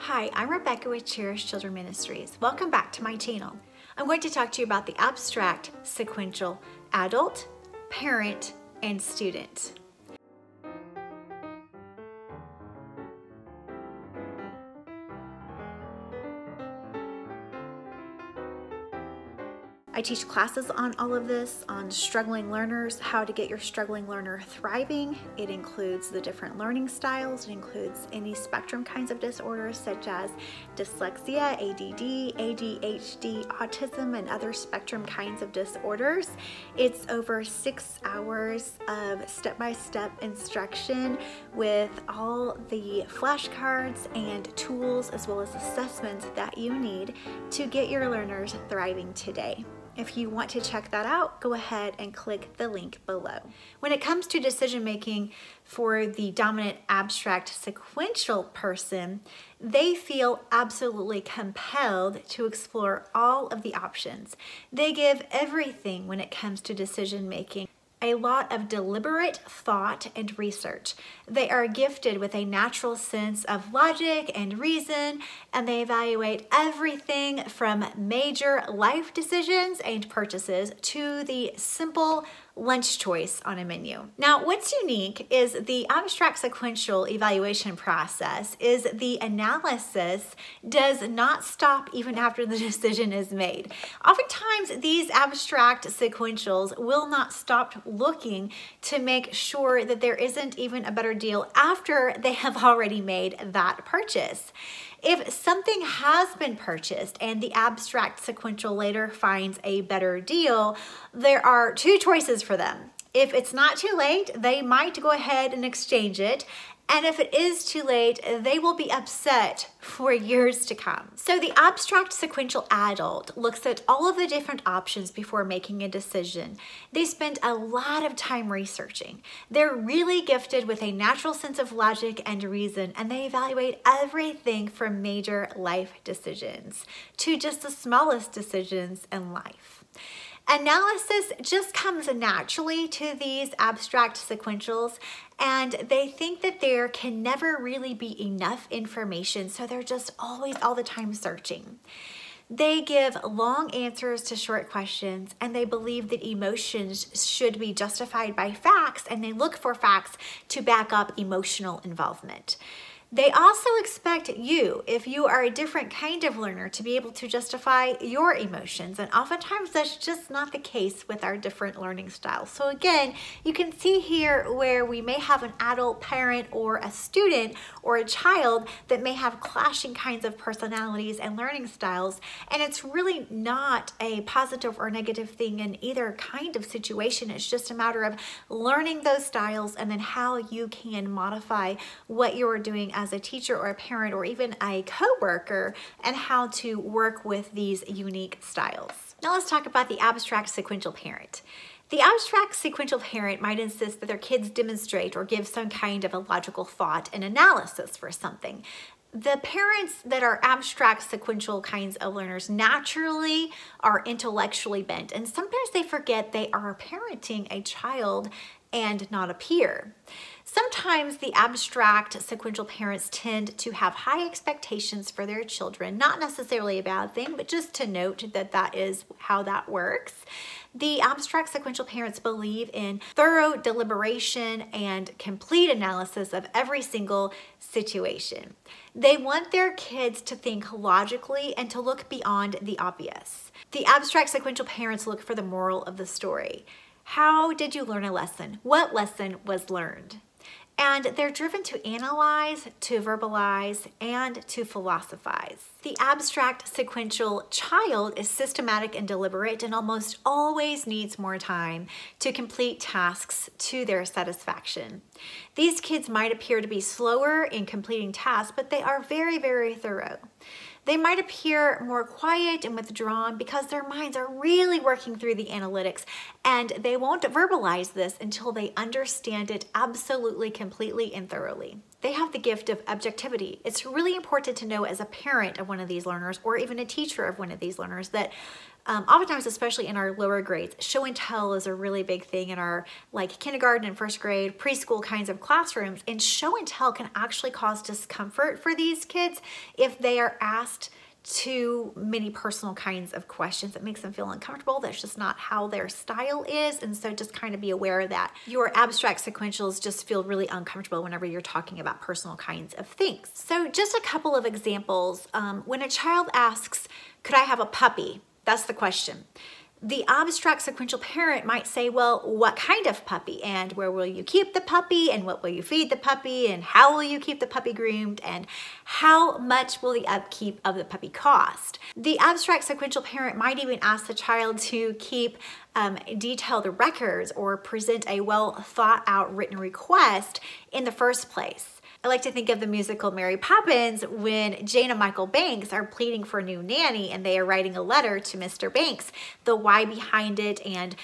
Hi, I'm Rebecca with Cherished Children Ministries. Welcome back to my channel. I'm going to talk to you about the abstract, sequential, adult, parent, and student. I teach classes on all of this, on struggling learners, how to get your struggling learner thriving. It includes the different learning styles. It includes any spectrum kinds of disorders such as dyslexia, ADD, ADHD, autism, and other spectrum kinds of disorders. It's over 6 hours of step-by-step instruction with all the flashcards and tools as well as assessments that you need to get your learners thriving today. If you want to check that out, go ahead and click the link below. When it comes to decision making for the dominant abstract sequential person, they feel absolutely compelled to explore all of the options. They give everything when it comes to decision making. A lot of deliberate thought and research. They are gifted with a natural sense of logic and reason, and they evaluate everything from major life decisions and purchases to the simple lunch choice on a menu. Now, what's unique is the abstract sequential evaluation process is the analysis does not stop even after the decision is made. Oftentimes, these abstract sequentials will not stop looking to make sure that there isn't even a better deal after they have already made that purchase. If something has been purchased and the abstract sequential later finds a better deal, there are two choices for them. If it's not too late, they might go ahead and exchange it. And if it is too late, they will be upset for years to come. So the abstract sequential adult looks at all of the different options before making a decision. They spend a lot of time researching. They're really gifted with a natural sense of logic and reason, and they evaluate everything from major life decisions to just the smallest decisions in life. Analysis just comes naturally to these abstract sequentials, and they think that there can never really be enough information, so they're just always all the time searching. They give long answers to short questions, and they believe that emotions should be justified by facts, and they look for facts to back up emotional involvement. They also expect you, if you are a different kind of learner, to be able to justify your emotions. And oftentimes that's just not the case with our different learning styles. So again, you can see here where we may have an adult parent or a student or a child that may have clashing kinds of personalities and learning styles. And it's really not a positive or negative thing in either kind of situation. It's just a matter of learning those styles and then how you can modify what you're doing as a teacher or a parent or even a coworker and how to work with these unique styles. Now let's talk about the abstract sequential parent. The abstract sequential parent might insist that their kids demonstrate or give some kind of a logical thought and analysis for something. The parents that are abstract sequential kinds of learners naturally are intellectually bent, and sometimes they forget they are parenting a child and not a peer. Sometimes the abstract sequential parents tend to have high expectations for their children, not necessarily a bad thing, but just to note that that is how that works. The abstract sequential parents believe in thorough deliberation and complete analysis of every single situation. They want their kids to think logically and to look beyond the obvious. The abstract sequential parents look for the moral of the story. How did you learn a lesson? What lesson was learned? And they're driven to analyze, to verbalize, and to philosophize. The abstract sequential child is systematic and deliberate and almost always needs more time to complete tasks to their satisfaction. These kids might appear to be slower in completing tasks, but they are very, very thorough. They might appear more quiet and withdrawn because their minds are really working through the analytics, and they won't verbalize this until they understand it absolutely, completely, and thoroughly. They have the gift of objectivity. It's really important to know as a parent of one of these learners or even a teacher of one of these learners that oftentimes, especially in our lower grades, show and tell is a really big thing in our like kindergarten and first grade, preschool kinds of classrooms. And show and tell can actually cause discomfort for these kids if they are asked too many personal kinds of questions. It makes them feel uncomfortable. That's just not how their style is. And so just kind of be aware of that. Your abstract sequentials just feel really uncomfortable whenever you're talking about personal kinds of things. So just a couple of examples. When a child asks, could I have a puppy? That's the question. The abstract sequential parent might say, well, what kind of puppy? And where will you keep the puppy? And what will you feed the puppy? And how will you keep the puppy groomed? And how much will the upkeep of the puppy cost? The abstract sequential parent might even ask the child to keep detailed records or present a well thought out written request in the first place. I like to think of the musical Mary Poppins when Jane and Michael Banks are pleading for a new nanny and they are writing a letter to Mr. Banks, the why behind it and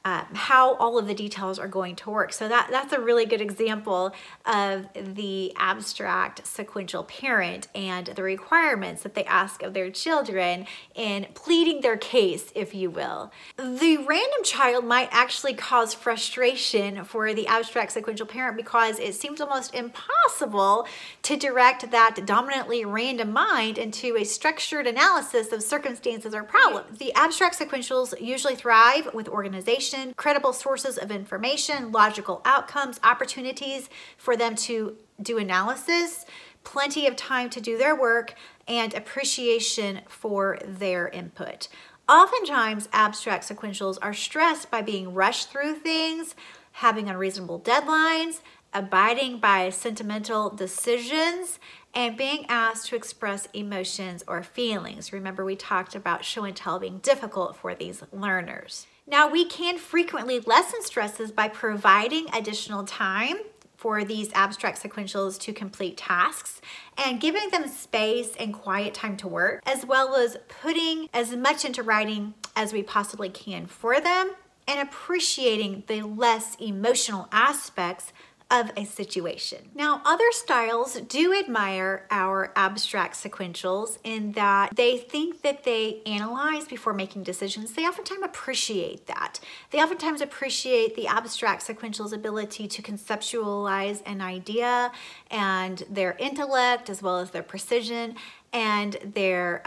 how all of the details are going to work. So that's a really good example of the abstract sequential parent and the requirements that they ask of their children in pleading their case, if you will. The random child might actually cause frustration for the abstract sequential parent because it seems almost impossible to direct that dominantly random mind into a structured analysis of circumstances or problems. The abstract sequentials usually thrive with organization, credible sources of information, logical outcomes, opportunities for them to do analysis, plenty of time to do their work, and appreciation for their input. Oftentimes, abstract sequentials are stressed by being rushed through things, having unreasonable deadlines, abiding by sentimental decisions, and being asked to express emotions or feelings. Remember, we talked about show and tell being difficult for these learners. Now, we can frequently lessen stresses by providing additional time for these abstract sequentials to complete tasks and giving them space and quiet time to work, as well as putting as much into writing as we possibly can for them and appreciating the less emotional aspects of a situation. Now, other styles do admire our abstract sequentials in that they think that they analyze before making decisions. They oftentimes appreciate that. They oftentimes appreciate the abstract sequential's ability to conceptualize an idea and their intellect as well as their precision and their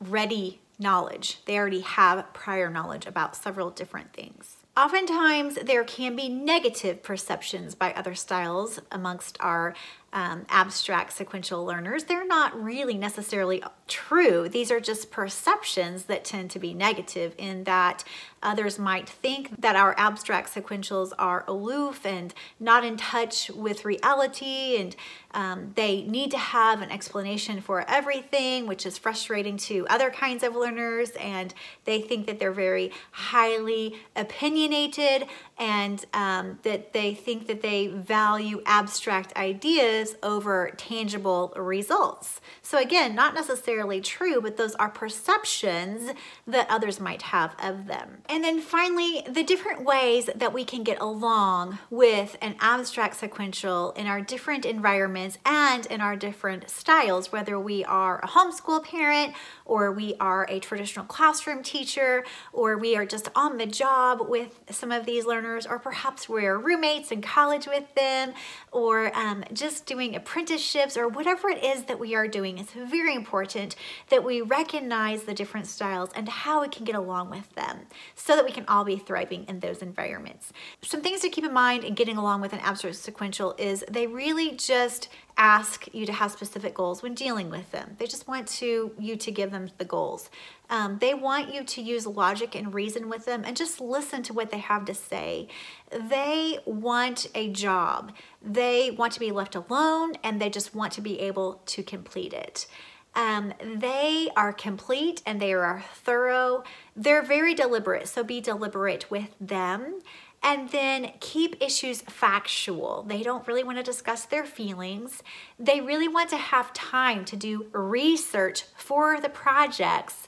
ready knowledge. They already have prior knowledge about several different things. Oftentimes, there can be negative perceptions by other styles amongst our abstract sequential learners. They're not really necessarily true. These are just perceptions that tend to be negative in that others might think that our abstract sequentials are aloof and not in touch with reality, and they need to have an explanation for everything, which is frustrating to other kinds of learners, and they think that they're very highly opinionated and that they think that they value abstract ideas over tangible results. So again, not necessarily true, but those are perceptions that others might have of them. And then finally, the different ways that we can get along with an abstract sequential in our different environments and in our different styles, whether we are a homeschool parent or we are a traditional classroom teacher, or we are just on the job with some of these learners, or perhaps we're roommates in college with them, or just doing apprenticeships, or whatever it is that we are doing. It's very important that we recognize the different styles and how we can get along with them so that we can all be thriving in those environments. Some things to keep in mind in getting along with an abstract sequential is they really just ask you to have specific goals when dealing with them. They just want you to give them the goals. They want you to use logic and reason with them and just listen to what they have to say. They want a job. They want to be left alone, and they just want to be able to complete it. They are complete and they are thorough. They're very deliberate, so be deliberate with them. And then keep issues factual. They don't really want to discuss their feelings. They really want to have time to do research for the projects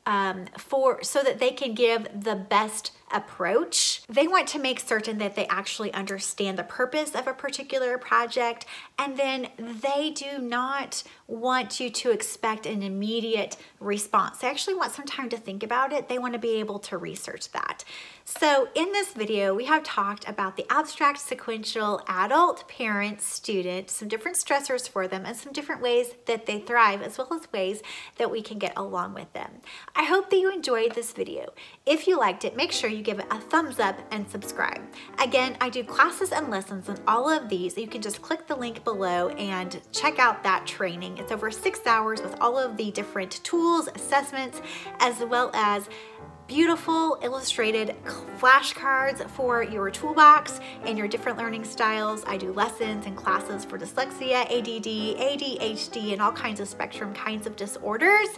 so that they can give the best approach. They want to make certain that they actually understand the purpose of a particular project, and then they do not want you to expect an immediate response. They actually want some time to think about it. They want to be able to research that. So in this video, we have talked about the abstract, sequential, adult, parent, student, some different stressors for them, and some different ways that they thrive, as well as ways that we can get along with them. I hope that you enjoyed this video. If you liked it, make sure you give it a thumbs up and subscribe. Again, I do classes and lessons on all of these. You can just click the link below and check out that training. It's over 6 hours with all of the different tools, assessments, as well as beautiful illustrated flashcards for your toolbox and your different learning styles. I do lessons and classes for dyslexia, ADD, ADHD, and all kinds of spectrum kinds of disorders.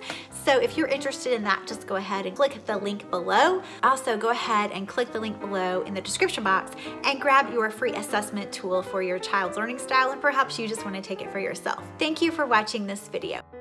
So if you're interested in that, just go ahead and click the link below. Also, go ahead and click the link below in the description box and grab your free assessment tool for your child's learning style, and perhaps you just want to take it for yourself. Thank you for watching this video.